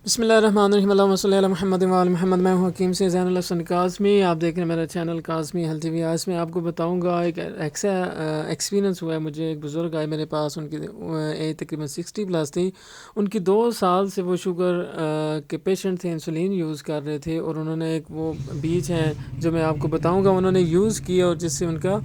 بسم اللہ الرحمن الرحیم، اللہم صلی علی محمد و آل محمد۔ میں ہوں حکیم سے زین الحسن کاظمی، آپ دیکھ رہے ہیں میرا چینل کاظمی ہیلتھی وی۔ آج میں آپ کو بتاؤں گا ایک ایکسپیرینس ہوا ہے مجھے۔ ایک بزرگ آئے میرے پاس، ان کی ایج تقریباً 60 پلس تھی۔ ان کی 2 سال سے وہ شوگر کے پیشنٹ تھے، انسولین یوز کر رہے تھے، اور انہوں نے ایک وہ بیج ہے جو میں آپ کو بتاؤں گا انہوں نے یوز کیا، اور جس سے ان کا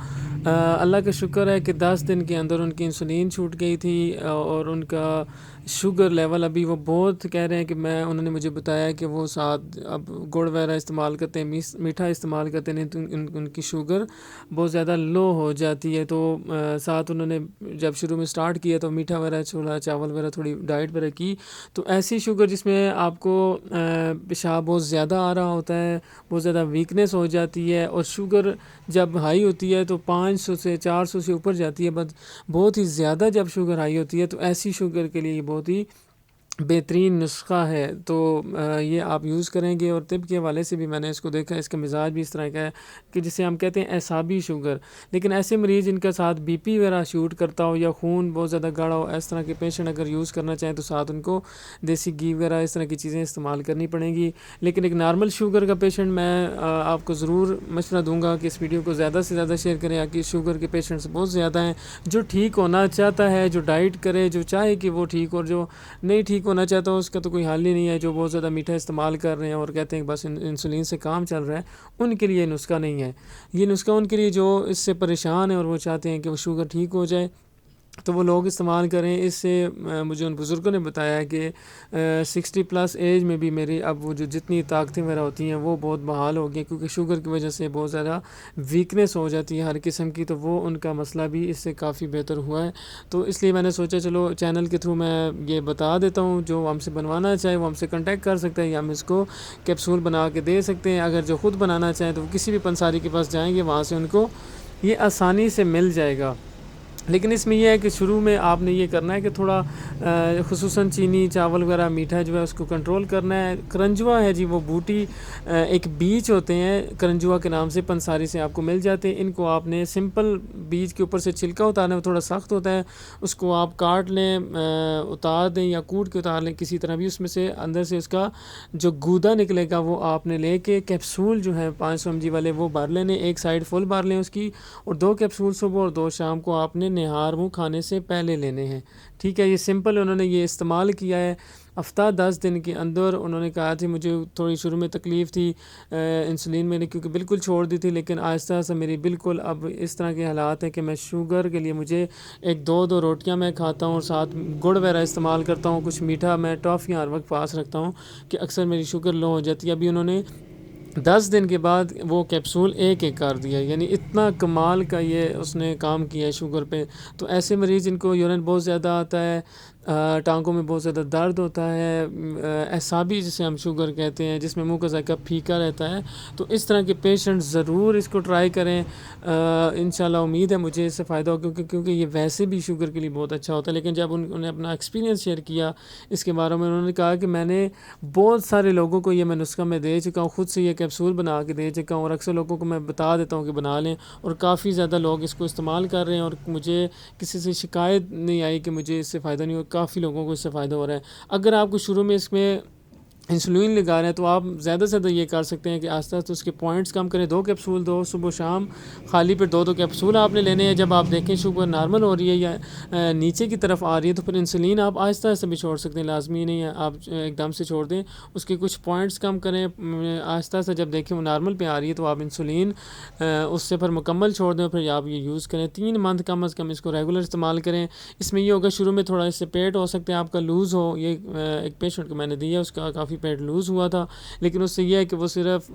اللہ کا شکر ہے کہ 10 دن کے اندر ان کی انسولین چھوٹ گئی تھی، اور ان کا شوگر لیول ابھی وہ بہت کہہ رہے ہیں کہ انہوں نے مجھے بتایا کہ وہ ساتھ اب گڑ وغیرہ استعمال کرتے ہیں، میٹھا استعمال کرتے ہیں، تو ان کی شوگر بہت زیادہ لو ہو جاتی ہے۔ تو ساتھ انہوں نے جب شروع میں سٹارٹ کیا تو میٹھا وغیرہ چھوڑا، چاول وغیرہ تھوڑی ڈائٹ وغیرہ کی۔ تو ایسی شوگر جس میں آپ کو پیشاب بہت زیادہ آ رہا ہوتا ہے، بہت زیادہ ویکنیس ہو جاتی ہے، اور شوگر جب ہائی ہوتی ہے تو 500 سے 400 سے اوپر جاتی ہے، بہت ہی زیادہ جب شوگر ہائی ہوتی ہے تو ایسی شوگر کے لیے یہ بہت ہی بہترین نسخہ ہے۔ تو یہ آپ یوز کریں گے، اور طب کے حوالے سے بھی میں نے اس کو دیکھا، اس کا مزاج بھی اس طرح کا ہے کہ جسے ہم کہتے ہیں اعصابی شوگر۔ لیکن ایسے مریض جن کا ساتھ بی پی وغیرہ شوٹ کرتا ہو یا خون بہت زیادہ گاڑھا ہو، اس طرح کے پیشنٹ اگر یوز کرنا چاہیں تو ساتھ ان کو دیسی گھی وغیرہ اس طرح کی چیزیں استعمال کرنی پڑیں گی۔ لیکن ایک نارمل شوگر کا پیشنٹ میں آپ کو ضرور مشورہ دوں گا کہ اس ویڈیو کو زیادہ سے زیادہ شیئر کریں، کہ شوگر کے پیشنٹس بہت زیادہ ہیں۔ جو ٹھیک ہونا چاہتا ہے، جو ڈائٹ کرے، جو چاہے کہ وہ ٹھیک، اور جو نہیں ٹھیک ہونا چاہتا اس کا تو کوئی حل ہی نہیں ہے، جو بہت زیادہ میٹھا استعمال کر رہے ہیں اور کہتے ہیں کہ بس انسولین سے کام چل رہا ہے، ان کے لیے نسخہ نہیں ہے۔ یہ نسخہ ان کے لیے جو اس سے پریشان ہیں اور وہ چاہتے ہیں کہ وہ شوگر ٹھیک ہو جائے، تو وہ لوگ استعمال کریں۔ اس سے مجھے ان بزرگوں نے بتایا کہ 60 پلس ایج میں بھی میری اب وہ جو جتنی طاقتیں میرا ہوتی ہیں وہ بہت بحال ہو گئی، کیونکہ شوگر کی وجہ سے بہت زیادہ ویکنیس ہو جاتی ہے ہر قسم کی، تو وہ ان کا مسئلہ بھی اس سے کافی بہتر ہوا ہے۔ تو اس لیے میں نے سوچا چلو چینل کے تھرو میں یہ بتا دیتا ہوں، جو ہم سے بنوانا چاہے وہ ہم سے کنٹیکٹ کر سکتے ہیں، یا ہم اس کو کیپسول بنا کے دے سکتے ہیں۔ اگر جو خود بنانا چاہیں تو وہ کسی بھی پنساری کے پاس جائیں گے، وہاں سے ان کو یہ آسانی سے مل جائے گا۔ لیکن اس میں یہ ہے کہ شروع میں آپ نے یہ کرنا ہے کہ تھوڑا خصوصاً چینی، چاول وغیرہ، میٹھا جو ہے اس کو کنٹرول کرنا ہے۔ کرنجوا ہے جی، وہ بوٹی ایک بیج ہوتے ہیں کرنجوا کے نام سے، پنساری سے آپ کو مل جاتے ہیں۔ ان کو آپ نے سمپل بیج کے اوپر سے چھلکا اتارنا ہے، وہ تھوڑا سخت ہوتا ہے، اس کو آپ کاٹ لیں، اتار دیں یا کوٹ کے اتار لیں کسی طرح بھی، اس میں سے اندر سے اس کا جو گودا نکلے گا وہ آپ نے لے کے کیپسول جو ہے 500 mg والے وہ بھر لینے، ایک سائڈ فل بھر لیں اس کی، اور 2 کیپسول صبح اور 2 شام کو آپ نے نہار منہ کھانے سے پہلے لینے ہیں۔ ٹھیک ہے، یہ سمپل انہوں نے یہ استعمال کیا ہے۔ ہفتہ 10 دن کے اندر انہوں نے کہا تھی، مجھے تھوڑی شروع میں تکلیف تھی انسولین میں نے کیونکہ بالکل چھوڑ دی تھی، لیکن آہستہ آہستہ میری بالکل اب اس طرح کے حالات ہیں کہ میں شوگر کے لیے مجھے 1-2 روٹیاں میں کھاتا ہوں، اور ساتھ گڑ وغیرہ استعمال کرتا ہوں، کچھ میٹھا میں ٹافیاں ہر وقت پاس رکھتا ہوں کہ اکثر میری شوگر لو ہو جاتی ہے۔ ابھی انہوں نے 10 دن کے بعد وہ کیپسول ایک کر دیا، یعنی اتنا کمال کا یہ اس نے کام کیا ہے شوگر پہ۔ تو ایسے مریض جن کو یورین بہت زیادہ آتا ہے، ٹانگوں میں بہت زیادہ درد ہوتا ہے، اعصابی جسے ہم شوگر کہتے ہیں، جس میں منہ کا ذائقہ پھیکا رہتا ہے، تو اس طرح کے پیشنٹ ضرور اس کو ٹرائی کریں۔ انشاءاللہ امید ہے مجھے اس سے فائدہ ہو، کیونکہ یہ ویسے بھی شوگر کے لیے بہت اچھا ہوتا ہے۔ لیکن جب انہوں نے اپنا ایکسپیرینس شیئر کیا اس کے بارے میں، انہوں نے کہا کہ میں نے بہت سارے لوگوں کو یہ میں نسخہ میں دے چکا ہوں، خود سے یہ کیپسول بنا کے دے چکا ہوں، اور اکثر لوگوں کو میں بتا دیتا ہوں کہ بنا لیں، اور کافی زیادہ لوگ اس کو استعمال کر رہے ہیں، اور مجھے کسی سے شکایت نہیں آئی کہ مجھے اس سے فائدہ نہیں ہوا، کافی لوگوں کو اس سے فائدہ ہو رہا ہے۔ اگر آپ کو شروع میں اس میں انسولین لگا رہے ہیں تو آپ زیادہ سے زیادہ یہ کر سکتے ہیں کہ آہستہ آہستہ اس کے پوائنٹس کم کریں، 2 کیپسول دو صبح و شام، خالی پیٹ 2 کیپسول آپ نے لینے ہیں۔ جب آپ دیکھیں شوگر نارمل ہو رہی ہے یا نیچے کی طرف آ رہی ہے تو پھر انسولین آپ آہستہ آہستہ بھی چھوڑ سکتے ہیں، لازمی نہیں ہے آپ ایک دم سے چھوڑ دیں، اس کے کچھ پوائنٹس کم کریں، آہستہ آہستہ جب دیکھیں وہ نارمل پہ آ رہی ہے تو آپ انسولین اس سے پھر مکمل چھوڑ دیں، پھر آپ یہ یوز کریں 3 منتھ کم از کم اس کو ریگولر استعمال کریں۔ اس میں یہ ہوگا شروع میں تھوڑا اس سے پیٹ ہو سکتے ہیں آپ کا لوز ہو، یہ ایک پیشنٹ کو میں نے دیا، اس کا کافی پیٹ لوز ہوا تھا، لیکن اس سے یہ ہے کہ وہ صرف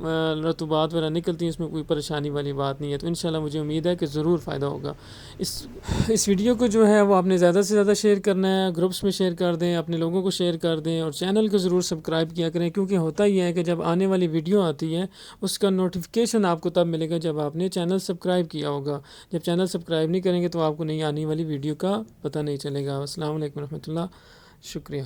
رطوبات وغیرہ نکلتی ہیں، اس میں کوئی پریشانی والی بات نہیں ہے۔ تو انشاءاللہ مجھے امید ہے کہ ضرور فائدہ ہوگا۔ اس ویڈیو کو جو ہے وہ آپ نے زیادہ سے زیادہ شیئر کرنا ہے، گروپس میں شیئر کر دیں، اپنے لوگوں کو شیئر کر دیں، اور چینل کو ضرور سبسکرائب کیا کریں، کیونکہ ہوتا یہ ہے کہ جب آنے والی ویڈیو آتی ہے اس کا نوٹیفیکیشن آپ کو تب ملے گا جب آپ نے چینل سبسکرائب کیا ہوگا۔ جب چینل سبسکرائب نہیں کریں گے تو آپ کو نہیں آنے والی ویڈیو کا پتہ نہیں چلے گا۔ السلام علیکم ورحمۃ اللہ، شکریہ۔